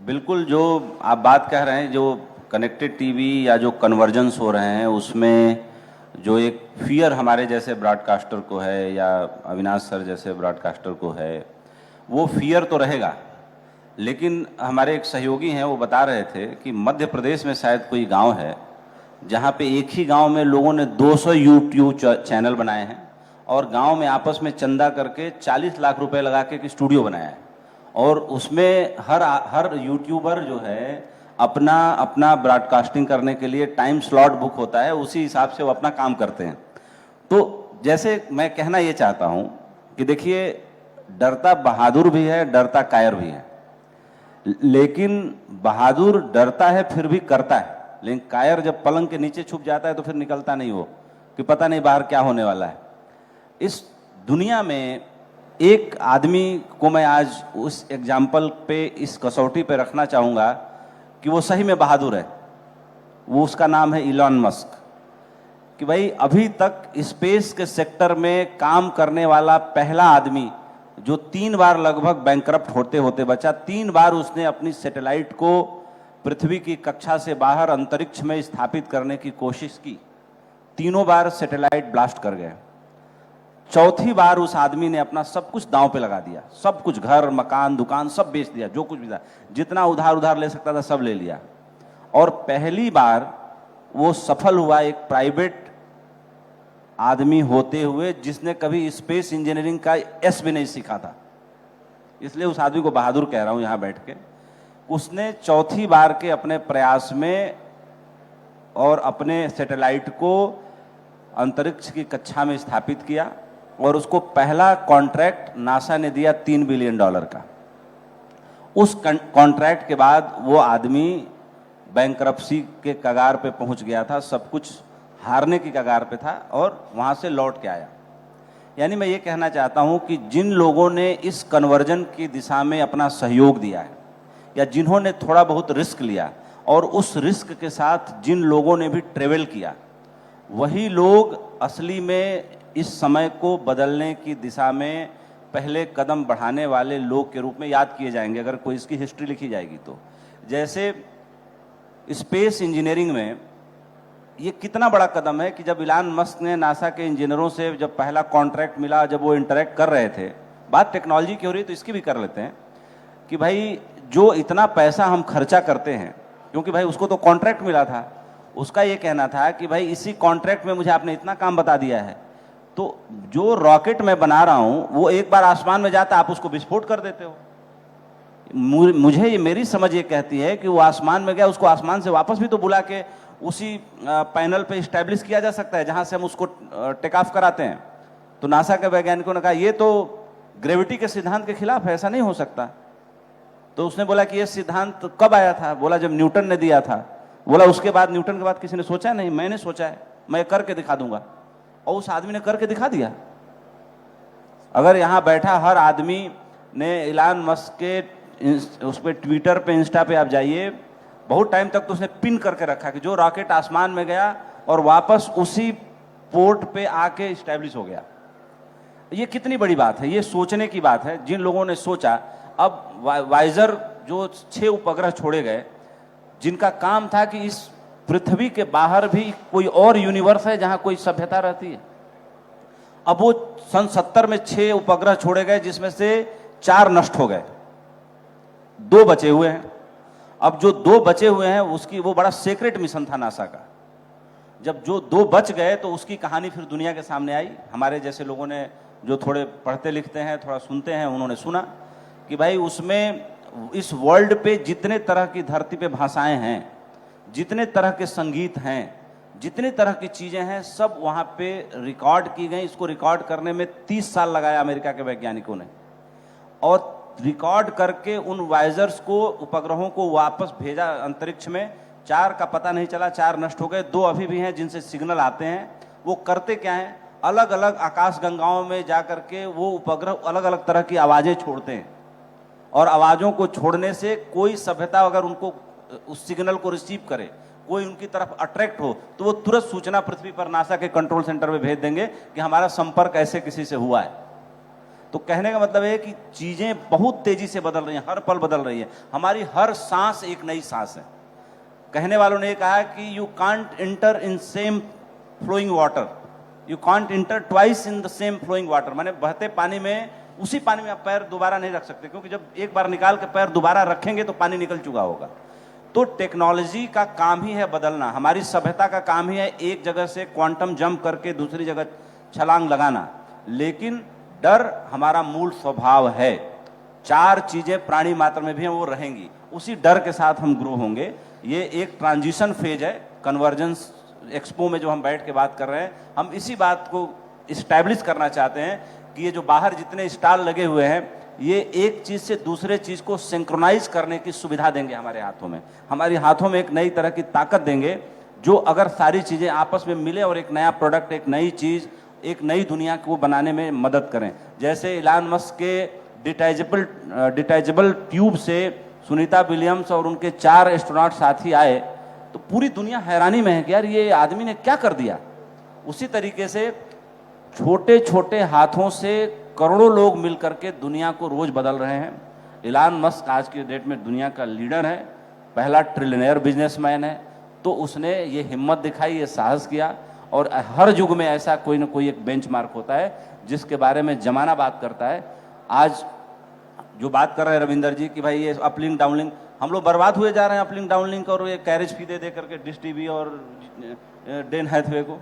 बिल्कुल, जो आप बात कह रहे हैं, जो कनेक्टेड टीवी या जो कन्वर्जेंस हो रहे हैं, उसमें जो एक फियर हमारे जैसे ब्रॉडकास्टर को है या अविनाश सर जैसे ब्रॉडकास्टर को है, वो फियर तो रहेगा। लेकिन हमारे एक सहयोगी हैं, वो बता रहे थे कि मध्य प्रदेश में शायद कोई गांव है जहां पे एक ही गांव में लोगों ने 200 यूट्यूब चैनल बनाए हैं और गांव में आपस में चंदा करके 40 लाख रुपए लगा के एक स्टूडियो बनाया है। और उसमें हर यूट्यूबर जो है अपना अपना ब्रॉडकास्टिंग करने के लिए टाइम स्लॉट बुक होता है, उसी हिसाब से वो अपना काम करते हैं। तो जैसे मैं कहना ये चाहता हूं कि देखिए, डरता बहादुर भी है, डरता कायर भी है। लेकिन बहादुर डरता है फिर भी करता है, लेकिन कायर जब पलंग के नीचे छुप जाता है तो फिर निकलता नहीं वो, कि पता नहीं बाहर क्या होने वाला है। इस दुनिया में एक आदमी को मैं आज उस एग्जाम्पल पे, इस कसौटी पे रखना चाहूँगा कि वो सही में बहादुर है। वो, उसका नाम है इलॉन मस्क। कि भाई अभी तक स्पेस के सेक्टर में काम करने वाला पहला आदमी जो 3 बार लगभग बैंकरप्ट होते होते बचा। 3 बार उसने अपनी सैटेलाइट को पृथ्वी की कक्षा से बाहर अंतरिक्ष में स्थापित करने की कोशिश की। तीनों बार सैटेलाइट ब्लास्ट कर गए। चौथी बार उस आदमी ने अपना सब कुछ दांव पे लगा दिया। सब कुछ, घर मकान दुकान सब बेच दिया, जो कुछ भी था, जितना उधार ले सकता था सब ले लिया। और पहली बार वो सफल हुआ एक प्राइवेट आदमी होते हुए जिसने कभी स्पेस इंजीनियरिंग का एस भी नहीं सीखा था। इसलिए उस आदमी को बहादुर कह रहा हूं यहां बैठ के। उसने चौथी बार के अपने प्रयास में और अपने सैटेलाइट को अंतरिक्ष की कक्षा में स्थापित किया और उसको पहला कॉन्ट्रैक्ट नासा ने दिया $3 बिलियन का। उस कॉन्ट्रैक्ट के बाद वो आदमी बैंकरप्सी के कगार पे पहुंच गया था, सब कुछ हारने की कगार पे था और वहां से लौट के आया। यानी मैं ये कहना चाहता हूं कि जिन लोगों ने इस कन्वर्जन की दिशा में अपना सहयोग दिया है या जिन्होंने थोड़ा बहुत रिस्क लिया और उस रिस्क के साथ जिन लोगों ने भी ट्रेवल किया, वही लोग असली में इस समय को बदलने की दिशा में पहले कदम बढ़ाने वाले लोग के रूप में याद किए जाएंगे अगर कोई इसकी हिस्ट्री लिखी जाएगी तो। जैसे स्पेस इंजीनियरिंग में ये कितना बड़ा कदम है कि जब इलान मस्क ने नासा के इंजीनियरों से जब पहला कॉन्ट्रैक्ट मिला, जब वो इंटरेक्ट कर रहे थे, बात टेक्नोलॉजी की हो रही है तो इसकी भी कर लेते हैं कि भाई जो इतना पैसा हम खर्चा करते हैं, क्योंकि भाई उसको तो कॉन्ट्रैक्ट मिला था, उसका ये कहना था कि भाई इसी कॉन्ट्रैक्ट में मुझे आपने इतना काम बता दिया है, तो जो रॉकेट मैं बना रहा हूं वो एक बार आसमान में जाता, आप उसको विस्फोट कर देते हो। मुझे ये, मेरी समझ ये कहती है कि वो आसमान में गया, उसको आसमान से वापस भी तो बुला के उसी पैनल पे स्टैब्लिश किया जा सकता है जहां से हम उसको टेक ऑफ कराते हैं। तो नासा के वैज्ञानिकों ने कहा ये तो ग्रेविटी के सिद्धांत के खिलाफ है, ऐसा नहीं हो सकता। तो उसने बोला कि ये सिद्धांत कब आया था? बोला जब न्यूटन ने दिया था। बोला उसके बाद, न्यूटन के बाद किसी ने सोचा नहीं? मैंने सोचा है, मैं करके दिखा दूंगा। और उस आदमी ने करके दिखा दिया। अगर यहां बैठा हर आदमी ने इलान मस्क के उस पर ट्विटर पे, इंस्टा पे आप जाइए, बहुत टाइम तक तो उसने पिन करके रखा कि जो रॉकेट आसमान में गया और वापस उसी पोर्ट पे आके स्टैब्लिश हो गया। ये कितनी बड़ी बात है, ये सोचने की बात है। जिन लोगों ने सोचा, अब वाइजर जो 6 उपग्रह छोड़े गए, जिनका काम था कि इस पृथ्वी के बाहर भी कोई और यूनिवर्स है जहां कोई सभ्यता रहती है। अब वो सन 70 में 6 उपग्रह छोड़े गए, जिसमें से 4 नष्ट हो गए, 2 बचे हुए हैं। अब जो 2 बचे हुए हैं उसकी, वो बड़ा सीक्रेट मिशन था नासा का। जब जो 2 बच गए तो उसकी कहानी फिर दुनिया के सामने आई। हमारे जैसे लोगों ने, जो थोड़े पढ़ते लिखते हैं, थोड़ा सुनते हैं, उन्होंने सुना कि भाई उसमें इस वर्ल्ड पे जितने तरह की धरती पे भाषाएं हैं, जितने तरह के संगीत हैं, जितने तरह की चीजें हैं, सब वहां पे रिकॉर्ड की गई। इसको रिकॉर्ड करने में 30 साल लगाया अमेरिका के वैज्ञानिकों ने, और रिकॉर्ड करके उन वाइजर्स को, उपग्रहों को वापस भेजा अंतरिक्ष में। 4 का पता नहीं चला, 4 नष्ट हो गए, 2 अभी भी हैं जिनसे सिग्नल आते हैं। वो करते क्या हैं, अलग अलग आकाश गंगाओं में जाकर के वो उपग्रह अलग अलग तरह की आवाजें छोड़ते हैं, और आवाजों को छोड़ने से कोई सभ्यता अगर उनको उस सिग्नल को रिसीव करे, कोई उनकी तरफ अट्रैक्ट हो, तो वो तुरंत सूचना पृथ्वी पर नासा के कंट्रोल सेंटर में भेज देंगे कि हमारा संपर्क ऐसे किसी से हुआ है। तो कहने का मतलब है कि चीजें बहुत तेजी से बदल रही हैं, हर पल बदल रही है, हमारी हर सांस एक नई सांस है। कहने वालों ने कहा कि you can't enter in same flowing water, you can't enter twice in the same flowing water, माने बहते पानी में उसी पानी में आप पैर दोबारा नहीं रख सकते, क्योंकि जब एक बार निकाल के पैर दोबारा रखेंगे तो पानी निकल चुका होगा। तो टेक्नोलॉजी का काम ही है बदलना, हमारी सभ्यता का काम ही है एक जगह से क्वांटम जंप करके दूसरी जगह छलांग लगाना। लेकिन डर हमारा मूल स्वभाव है, चार चीजें प्राणी मात्र में भी हैं वो रहेंगी, उसी डर के साथ हम ग्रो होंगे। ये एक ट्रांजिशन फेज है। कन्वर्जेंस एक्सपो में जो हम बैठ के बात कर रहे हैं, हम इसी बात को इस्टेब्लिश करना चाहते हैं कि ये जो बाहर जितने स्टॉल लगे हुए हैं, ये एक चीज से दूसरे चीज को सिंक्रोनाइज करने की सुविधा देंगे हमारे हाथों में, हमारे हाथों में एक नई तरह की ताकत देंगे, जो अगर सारी चीजें आपस में मिले और एक नया प्रोडक्ट, एक नई चीज, एक नई दुनिया को बनाने में मदद करें। जैसे इलान मस्क के डिटैचेबल ट्यूब से सुनीता विलियम्स और उनके 4 एस्ट्रोनॉट साथी आए, तो पूरी दुनिया हैरानी में है कि यार ये आदमी ने क्या कर दिया। उसी तरीके से छोटे छोटे हाथों से करोड़ों लोग मिलकर के दुनिया को रोज बदल रहे हैं। इलान मस्क आज की डेट में दुनिया का लीडर है, पहला ट्रिलियनेयर बिजनेसमैन है, तो उसने ये हिम्मत दिखाई, ये साहस किया। और हर युग में ऐसा कोई ना कोई एक बेंचमार्क होता है जिसके बारे में जमाना बात करता है। आज जो बात कर रहे हैं रविंदर जी कि भाई ये अपलिंक डाउनलिंक, हम लोग बर्बाद हुए जा रहे हैं अपलिंक डाउनलिंक और ये कैरेज फी दे करके डिश टीवी और डेन हैथवे को।